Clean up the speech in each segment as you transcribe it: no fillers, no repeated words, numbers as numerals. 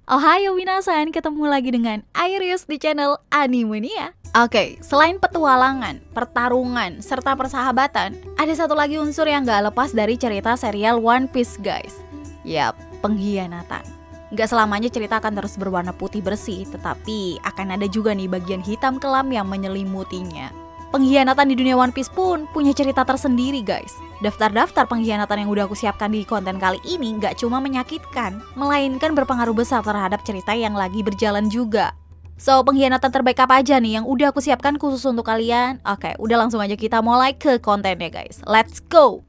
Ohayo minasan, ketemu lagi dengan Iris di channel Animania. Oke, selain petualangan, pertarungan, serta persahabatan, ada satu lagi unsur yang gak lepas dari cerita serial One Piece guys. Yap, pengkhianatan. Gak selamanya cerita akan terus berwarna putih bersih, tetapi akan ada juga nih bagian hitam kelam yang menyelimutinya. Pengkhianatan di dunia One Piece pun punya cerita tersendiri guys. Daftar-daftar pengkhianatan yang udah aku siapkan di konten kali ini gak cuma menyakitkan, melainkan berpengaruh besar terhadap cerita yang lagi berjalan juga. So, pengkhianatan terbaik apa aja nih yang udah aku siapkan khusus untuk kalian? Oke, udah langsung aja kita mulai ke kontennya guys. Let's go!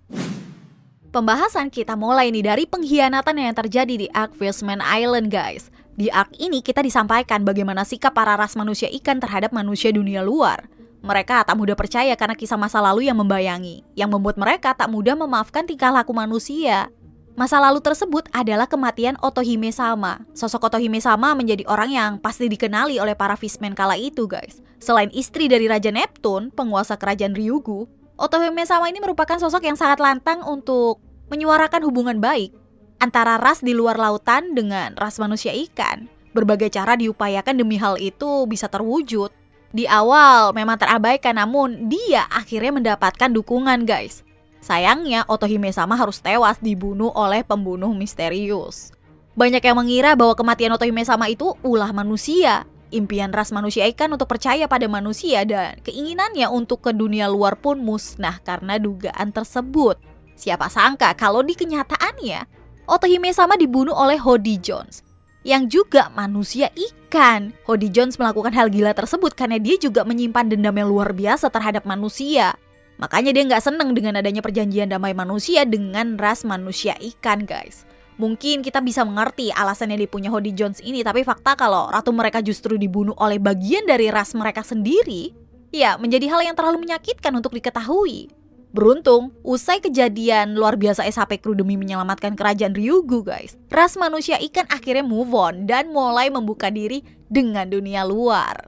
Pembahasan kita mulai nih dari pengkhianatan yang terjadi di Arc Fishman Island guys. Di arc ini kita disampaikan bagaimana sikap para ras manusia ikan terhadap manusia dunia luar. Mereka tak mudah percaya karena kisah masa lalu yang membayangi, yang membuat mereka tak mudah memaafkan tingkah laku manusia. Masa lalu tersebut adalah kematian Otohime Sama. Sosok Otohime Sama menjadi orang yang pasti dikenali oleh para fishman kala itu guys. Selain istri dari Raja Neptune, penguasa kerajaan Ryugu, Otohime Sama ini merupakan sosok yang sangat lantang untuk menyuarakan hubungan baik antara ras di luar lautan dengan ras manusia ikan. Berbagai cara diupayakan demi hal itu bisa terwujud. Di awal memang terabaikan, namun dia akhirnya mendapatkan dukungan guys. Sayangnya Otohime Sama harus tewas dibunuh oleh pembunuh misterius. Banyak yang mengira bahwa kematian Otohime Sama itu ulah manusia. Impian ras manusia ikan untuk percaya pada manusia dan keinginannya untuk ke dunia luar pun musnah karena dugaan tersebut. Siapa sangka kalau di kenyataannya Otohime Sama dibunuh oleh Hody Jones, yang juga manusia ikan. Hody Jones melakukan hal gila tersebut karena dia juga menyimpan dendam yang luar biasa terhadap manusia. Makanya dia nggak seneng dengan adanya perjanjian damai manusia dengan ras manusia ikan guys. Mungkin kita bisa mengerti alasan yang dipunya Hody Jones ini, tapi fakta kalau ratu mereka justru dibunuh oleh bagian dari ras mereka sendiri, ya menjadi hal yang terlalu menyakitkan untuk diketahui. Beruntung, usai kejadian luar biasa SHP Crew demi menyelamatkan kerajaan Ryugu guys, ras manusia ikan akhirnya move on dan mulai membuka diri dengan dunia luar.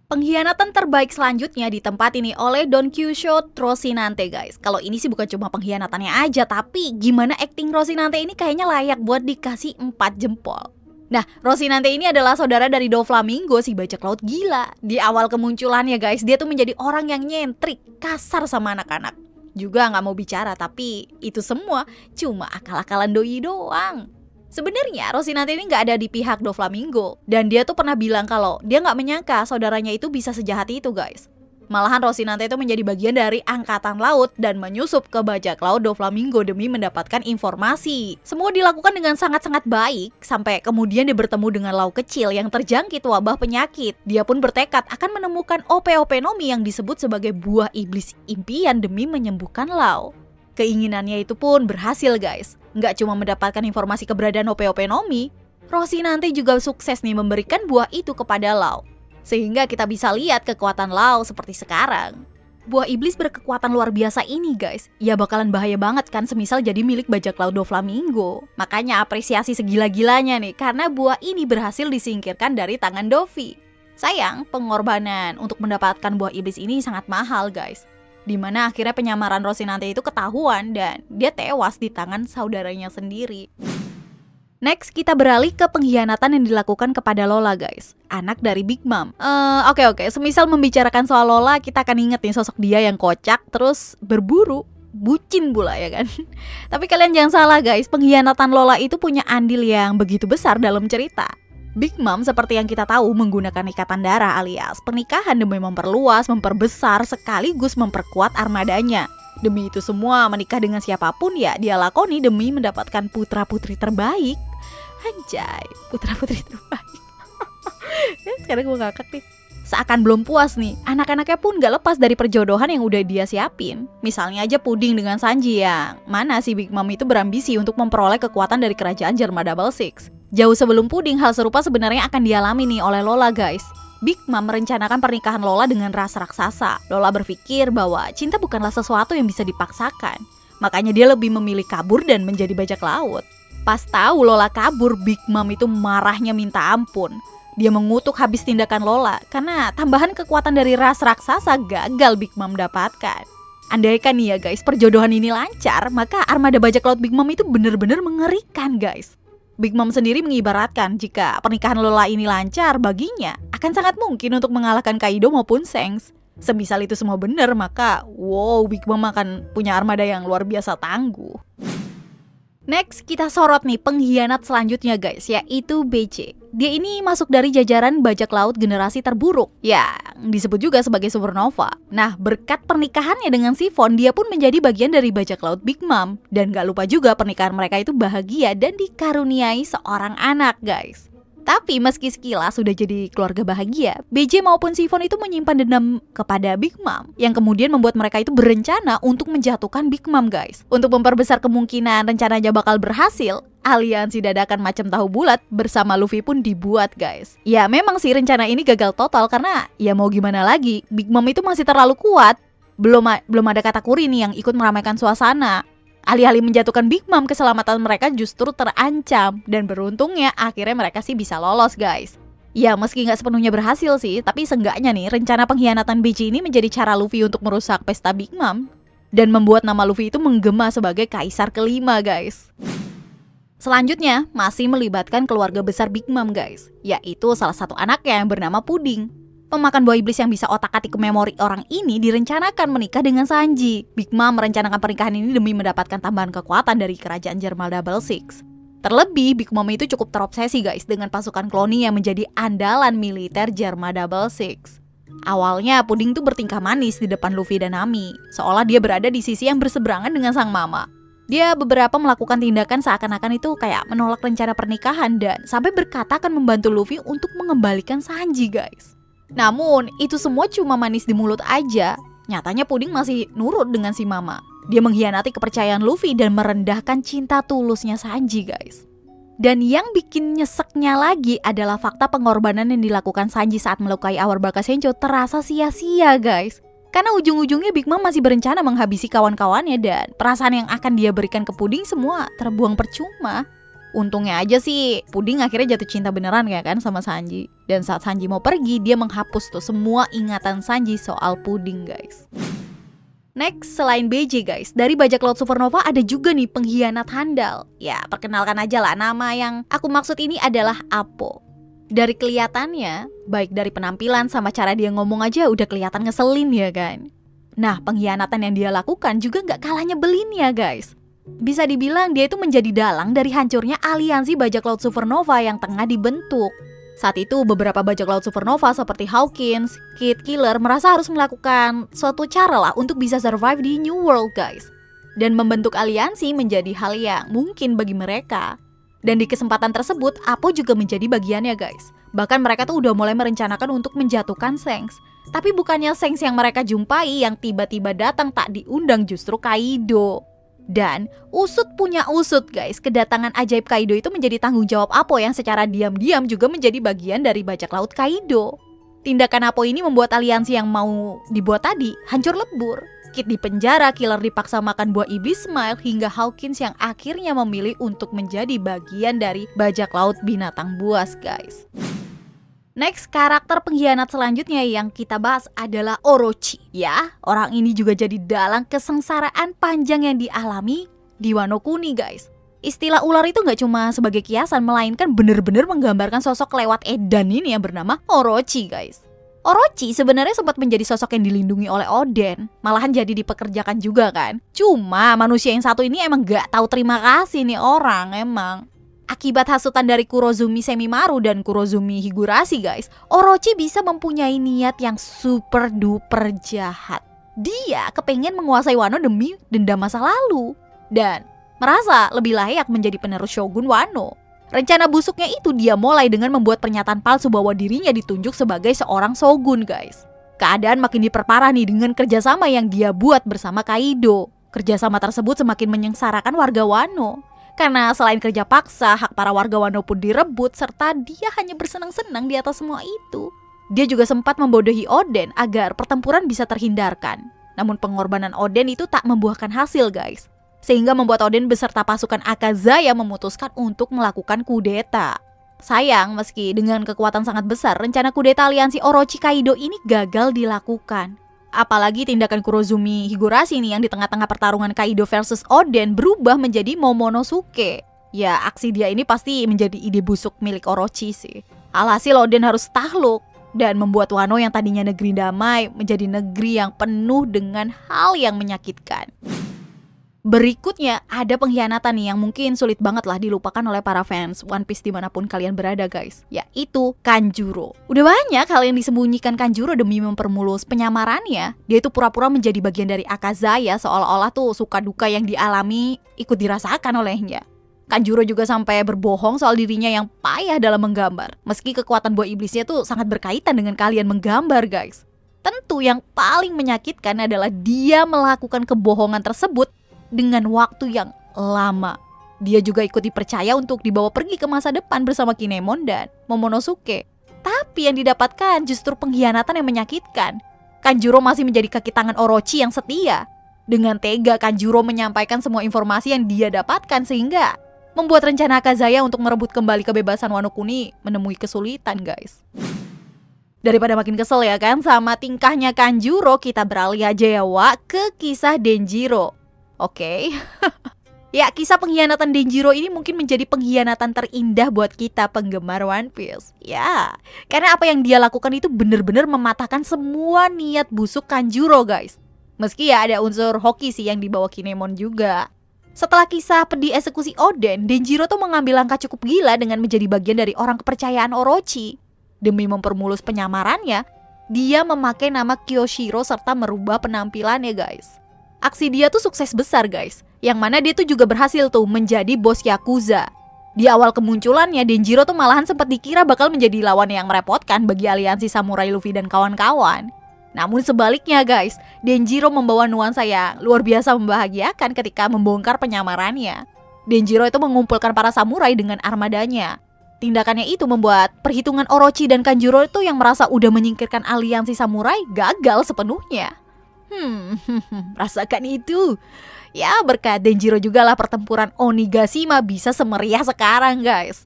Pengkhianatan terbaik selanjutnya ditempati nih oleh Don Quixote Rocinante guys. Kalau ini sih bukan cuma pengkhianatannya aja, tapi gimana acting Rocinante ini kayaknya layak buat dikasih 4 jempol. Nah, Rocinante ini adalah saudara dari Doflamingo, si bajak laut gila. Di awal kemunculannya guys, dia tuh menjadi orang yang nyentrik, kasar sama anak-anak. Juga gak mau bicara, tapi itu semua cuma akal-akalan doi doang. Sebenarnya Rocinante ini gak ada di pihak Doflamingo. Dan dia tuh pernah bilang kalau dia gak menyangka saudaranya itu bisa sejahat itu guys. Malahan Rocinante itu menjadi bagian dari angkatan laut dan menyusup ke bajak laut Doflamingo demi mendapatkan informasi. Semua dilakukan dengan sangat-sangat baik, sampai kemudian dia bertemu dengan Lau kecil yang terjangkit wabah penyakit. Dia pun bertekad akan menemukan OP-OP Nomi yang disebut sebagai buah iblis impian demi menyembuhkan Lau. Keinginannya itu pun berhasil guys. Nggak cuma mendapatkan informasi keberadaan OP-OP Nomi, Rocinante juga sukses nih memberikan buah itu kepada Lau. Sehingga kita bisa lihat kekuatan Lau seperti sekarang. Buah iblis berkekuatan luar biasa ini guys, ya bakalan bahaya banget kan semisal jadi milik bajak laut Doflamingo. Makanya apresiasi segila-gilanya nih, karena buah ini berhasil disingkirkan dari tangan Dovi. Sayang, pengorbanan untuk mendapatkan buah iblis ini sangat mahal guys. Dimana akhirnya penyamaran Rocinante itu ketahuan dan dia tewas di tangan saudaranya sendiri. Next, kita beralih ke pengkhianatan yang dilakukan kepada Lola guys, anak dari Big Mom. Oke, semisal membicarakan soal Lola, kita akan inget nih sosok dia yang kocak, terus berburu, bucin pula ya kan. Tapi kalian jangan salah guys, pengkhianatan Lola itu punya andil yang begitu besar dalam cerita. Big Mom seperti yang kita tahu menggunakan ikatan darah alias pernikahan demi memperluas, memperbesar, sekaligus memperkuat armadanya. Demi itu semua, menikah dengan siapapun ya dia lakoni demi mendapatkan putra-putri terbaik. Anjay, putra-putri terbaik. Sekarang gue ngakak nih. Seakan belum puas nih, anak-anaknya pun gak lepas dari perjodohan yang udah dia siapin. Misalnya aja Puding dengan Sanji, yang mana si Big Mom itu berambisi untuk memperoleh kekuatan dari kerajaan Germa Double Six. Jauh sebelum Puding, hal serupa sebenarnya akan dialami nih oleh Lola guys. Big Mom merencanakan pernikahan Lola dengan ras raksasa. Lola berpikir bahwa cinta bukanlah sesuatu yang bisa dipaksakan. Makanya dia lebih memilih kabur dan menjadi bajak laut. Pas tahu Lola kabur, Big Mom itu marahnya minta ampun. Dia mengutuk habis tindakan Lola karena tambahan kekuatan dari ras raksasa gagal Big Mom dapatkan. Andaikan nih ya guys, perjodohan ini lancar, maka armada bajak laut Big Mom itu bener-bener mengerikan guys. Big Mom sendiri mengibaratkan jika pernikahan Lola ini lancar baginya, akan sangat mungkin untuk mengalahkan Kaido maupun Shanks. Semisal itu semua benar, maka wow, Big Mom akan punya armada yang luar biasa tangguh. Next, kita sorot nih pengkhianat selanjutnya guys, yaitu BC. Dia ini masuk dari jajaran bajak laut generasi terburuk, ya disebut juga sebagai supernova. Nah, berkat pernikahannya dengan Sifon, dia pun menjadi bagian dari bajak laut Big Mom. Dan gak lupa juga pernikahan mereka itu bahagia dan dikaruniai seorang anak guys. Tapi meski sekilas sudah jadi keluarga bahagia, BJ maupun Sifon itu menyimpan dendam kepada Big Mom yang kemudian membuat mereka itu berencana untuk menjatuhkan Big Mom guys. Untuk memperbesar kemungkinan rencananya bakal berhasil, aliansi dadakan macam tahu bulat bersama Luffy pun dibuat guys. Ya memang sih rencana ini gagal total karena ya mau gimana lagi, Big Mom itu masih terlalu kuat. Belum ada katakuri nih yang ikut meramaikan suasana. Alih-alih menjatuhkan Big Mom, keselamatan mereka justru terancam. Dan beruntungnya akhirnya mereka sih bisa lolos guys. Ya meski gak sepenuhnya berhasil sih, tapi seenggaknya nih rencana pengkhianatan BJ ini menjadi cara Luffy untuk merusak pesta Big Mom. Dan membuat nama Luffy itu menggema sebagai kaisar kelima guys. Selanjutnya masih melibatkan keluarga besar Big Mom guys, yaitu salah satu anaknya yang bernama Puding. Pemakan buah iblis yang bisa otak-atik ke memori orang ini direncanakan menikah dengan Sanji. Big Mom merencanakan pernikahan ini demi mendapatkan tambahan kekuatan dari kerajaan Jermal Double Six. Terlebih, Big Mom itu cukup terobsesi guys dengan pasukan kloni yang menjadi andalan militer Jermal Double Six. Awalnya, Puding tuh bertingkah manis di depan Luffy dan Nami, seolah dia berada di sisi yang berseberangan dengan sang mama. Dia beberapa melakukan tindakan seakan-akan itu kayak menolak rencana pernikahan dan sampai berkata akan membantu Luffy untuk mengembalikan Sanji guys. Namun, itu semua cuma manis di mulut aja. Nyatanya Puding masih nurut dengan si mama. Dia mengkhianati kepercayaan Luffy dan merendahkan cinta tulusnya Sanji guys. Dan yang bikin nyeseknya lagi adalah fakta pengorbanan yang dilakukan Sanji saat melukai Our Bakasencho terasa sia-sia guys. Karena ujung-ujungnya Big Mom masih berencana menghabisi kawan-kawannya dan perasaan yang akan dia berikan ke Puding semua terbuang percuma. Untungnya aja sih, Puding akhirnya jatuh cinta beneran ya kan sama Sanji. Dan saat Sanji mau pergi, dia menghapus tuh semua ingatan Sanji soal Puding guys. Next, selain BJ guys, dari bajak laut Supernova ada juga nih pengkhianat handal. Ya, perkenalkan aja lah, nama yang aku maksud ini adalah Apo. Dari kelihatannya, baik dari penampilan sama cara dia ngomong aja udah kelihatan ngeselin ya kan. Nah, pengkhianatan yang dia lakukan juga gak kalah nyebelin ya guys. Bisa dibilang dia itu menjadi dalang dari hancurnya aliansi bajak laut Supernova yang tengah dibentuk. Saat itu beberapa bajak laut Supernova seperti Hawkins, Kid Killer merasa harus melakukan suatu cara lah untuk bisa survive di New World guys. Dan membentuk aliansi menjadi hal yang mungkin bagi mereka. Dan di kesempatan tersebut, Apo juga menjadi bagiannya guys. Bahkan mereka tuh udah mulai merencanakan untuk menjatuhkan Shanks. Tapi bukannya Shanks yang mereka jumpai yang tiba-tiba datang tak diundang, justru Kaido. Dan usut punya usut guys, kedatangan ajaib Kaido itu menjadi tanggung jawab Apo yang secara diam-diam juga menjadi bagian dari bajak laut Kaido. Tindakan Apo ini membuat aliansi yang mau dibuat tadi hancur lebur. Kid di penjara, Killer dipaksa makan buah iblis Smile, hingga Hawkins yang akhirnya memilih untuk menjadi bagian dari bajak laut binatang buas guys. Next, karakter pengkhianat selanjutnya yang kita bahas adalah Orochi. Ya, orang ini juga jadi dalang kesengsaraan panjang yang dialami di Wano Kuni guys. Istilah ular itu gak cuma sebagai kiasan, melainkan bener-bener menggambarkan sosok lewat edan ini yang bernama Orochi guys. Orochi sebenarnya sempat menjadi sosok yang dilindungi oleh Oden, malahan jadi dipekerjakan juga kan. Cuma manusia yang satu ini emang gak tahu terima kasih nih orang emang. Akibat hasutan dari Kurozumi Semimaru dan Kurozumi Higurashi guys, Orochi bisa mempunyai niat yang super duper jahat. Dia kepengen menguasai Wano demi dendam masa lalu dan merasa lebih layak menjadi penerus Shogun Wano. Rencana busuknya itu dia mulai dengan membuat pernyataan palsu bahwa dirinya ditunjuk sebagai seorang shogun guys. Keadaan makin diperparah nih dengan kerjasama yang dia buat bersama Kaido. Kerjasama tersebut semakin menyengsarakan warga Wano. Karena selain kerja paksa, hak para warga Wano pun direbut serta dia hanya bersenang-senang di atas semua itu. Dia juga sempat membodohi Oden agar pertempuran bisa terhindarkan. Namun pengorbanan Oden itu tak membuahkan hasil guys. Sehingga membuat Oden beserta pasukan Akazaya memutuskan untuk melakukan kudeta. Sayang, meski dengan kekuatan sangat besar, rencana kudeta aliansi Orochi Kaido ini gagal dilakukan. Apalagi tindakan Kurozumi Higurashi nih yang di tengah-tengah pertarungan Kaido versus Oden berubah menjadi Momonosuke. Ya, aksi dia ini pasti menjadi ide busuk milik Orochi sih. Alhasil Oden harus takluk dan membuat Wano yang tadinya negeri damai menjadi negeri yang penuh dengan hal yang menyakitkan. Berikutnya ada pengkhianatan nih yang mungkin sulit banget lah dilupakan oleh para fans One Piece dimanapun kalian berada guys, yaitu Kanjuro. Udah banyak hal yang disembunyikan Kanjuro demi mempermulus penyamarannya. Dia itu pura-pura menjadi bagian dari Akazaya seolah-olah tuh suka duka yang dialami ikut dirasakan olehnya. Kanjuro juga sampai berbohong soal dirinya yang payah dalam menggambar. Meski kekuatan buah iblisnya tuh sangat berkaitan dengan kalian menggambar guys. Tentu yang paling menyakitkan adalah dia melakukan kebohongan tersebut dengan waktu yang lama. Dia juga ikut dipercaya untuk dibawa pergi ke masa depan bersama Kinemon dan Momonosuke. Tapi yang didapatkan justru pengkhianatan yang menyakitkan. Kanjuro masih menjadi kaki tangan Orochi yang setia. Dengan tega Kanjuro menyampaikan semua informasi yang dia dapatkan sehingga membuat rencana Akazaya untuk merebut kembali kebebasan Wano Kuni menemui kesulitan guys. Daripada makin kesel ya kan sama tingkahnya Kanjuro, kita beralih aja ya ke kisah Denjiro. Oke. Ya, kisah pengkhianatan Denjiro ini mungkin menjadi pengkhianatan terindah buat kita penggemar One Piece. Ya, karena apa yang dia lakukan itu benar-benar mematahkan semua niat busuk Kanjuro guys. Meski ya ada unsur hoki sih yang dibawa Kinemon juga. Setelah kisah pedih eksekusi Oden, Denjiro tuh mengambil langkah cukup gila dengan menjadi bagian dari orang kepercayaan Orochi. Demi mempermulus penyamarannya, dia memakai nama Kyoshiro serta merubah penampilannya guys. Aksi dia tuh sukses besar guys, yang mana dia tuh juga berhasil tuh menjadi bos Yakuza. Di awal kemunculannya, Denjiro tuh malahan sempat dikira bakal menjadi lawan yang merepotkan bagi aliansi Samurai Luffy dan kawan-kawan. Namun sebaliknya guys, Denjiro membawa nuansa yang luar biasa membahagiakan ketika membongkar penyamarannya. Denjiro itu mengumpulkan para samurai dengan armadanya. Tindakannya itu membuat perhitungan Orochi dan Kanjuro itu yang merasa udah menyingkirkan aliansi samurai gagal sepenuhnya. Rasakan itu. Ya, berkat Denjiro juga lah pertempuran Onigashima bisa semeriah sekarang guys.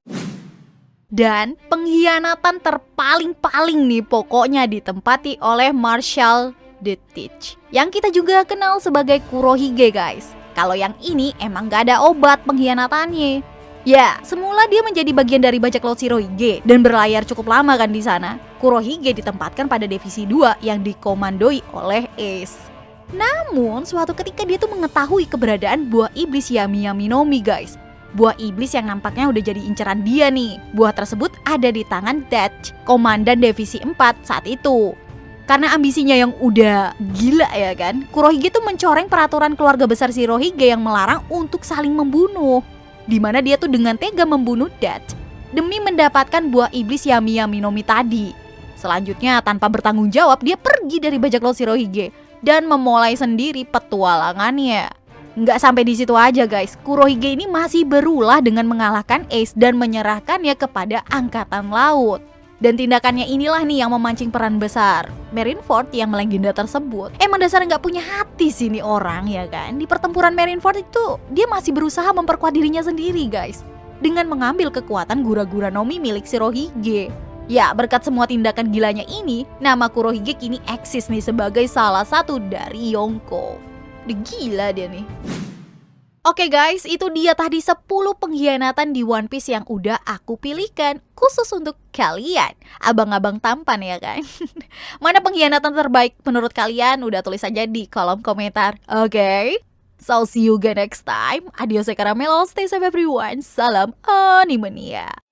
Dan pengkhianatan terpaling-paling nih pokoknya ditempati oleh Marshall the Teach, yang kita juga kenal sebagai Kurohige guys. Kalau yang ini emang gak ada obat pengkhianatannya. Ya, semula dia menjadi bagian dari bajak laut Shirohige dan berlayar cukup lama kan di sana. Kurohige ditempatkan pada divisi 2 yang dikomandoi oleh Ace. Namun, suatu ketika dia tuh mengetahui keberadaan buah iblis Yami Yami no Mi guys. Buah iblis yang nampaknya udah jadi inceran dia nih. Buah tersebut ada di tangan Dutch, komandan divisi 4 saat itu. Karena ambisinya yang udah gila ya kan, Kurohige tuh mencoreng peraturan keluarga besar Shirohige yang melarang untuk saling membunuh. Di mana dia tuh dengan tega membunuh Dutch demi mendapatkan buah iblis Yami Yami no Mi tadi. Selanjutnya tanpa bertanggung jawab dia pergi dari bajak laut Shirohige dan memulai sendiri petualangannya. Nggak sampai di situ aja guys, Kurohige ini masih berulah dengan mengalahkan Ace dan menyerahkannya kepada angkatan laut. Dan tindakannya inilah nih yang memancing peran besar Marineford yang melegenda tersebut. Emang dasarnya nggak punya hati sih nih orang ya kan. Di pertempuran Marineford itu dia masih berusaha memperkuat dirinya sendiri guys, dengan mengambil kekuatan Gura-Gura no Mi milik Shirohige. Ya, berkat semua tindakan gilanya ini, nama Kurohige kini eksis nih sebagai salah satu dari Yonko. Gila dia nih. Oke guys, itu dia tadi 10 pengkhianatan di One Piece yang udah aku pilihkan khusus untuk kalian, abang-abang tampan ya kan. Mana pengkhianatan terbaik menurut kalian? Udah tulis aja di kolom komentar. Oke? So see you again next time. Adios caramelo, stay safe everyone. Salam Animania.